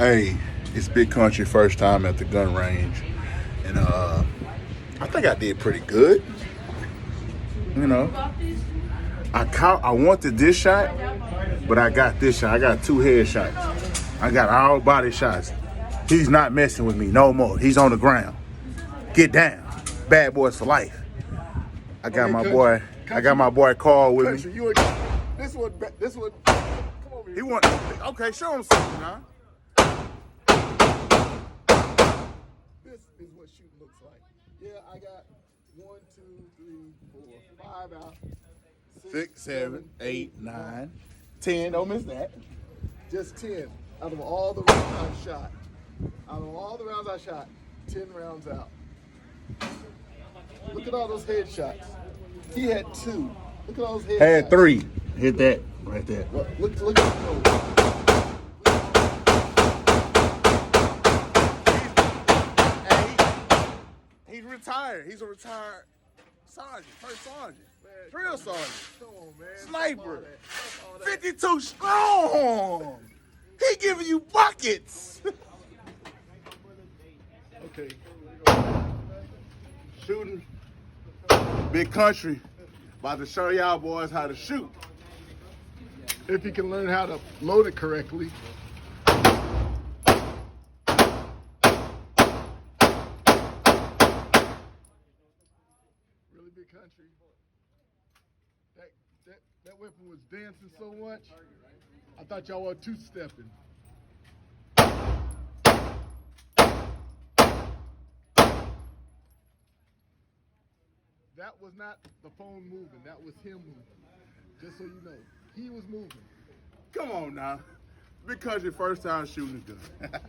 Hey, it's Big Country first time at the gun range, and I think I did pretty good. You know, I wanted this shot, but I got this shot. I got two head shots. I got all body shots. He's not messing with me no more. He's on the ground. Get down, bad boys for life. I got my boy. I got my boy Carl with me. This one. Come over here. He want. Okay, show him something, huh? This is what shooting looks like. Yeah, I got 1, 2, 3, 4, 5 out. 6, 7, 8, 9, 10. Don't miss that. Just 10 out of all the rounds I shot. Out of all the rounds I shot, 10 rounds out. Look at all those headshots. He had 2. Look at all those headshots. Had 3. Hit that right there. Look at those. He's retired. He's a retired sergeant, first sergeant, drill sergeant, Come on, man. sniper, All that. 52 strong. He giving you buckets. Okay. Shooting, Big Country, about to show y'all boys how to shoot. If you can learn how to load it correctly. Really Big Country. That weapon was dancing so much, I thought y'all were two-stepping. That was not the phone moving. That was him moving. Just so you know, he was moving. Come on now, Big Country first time shooting a gun.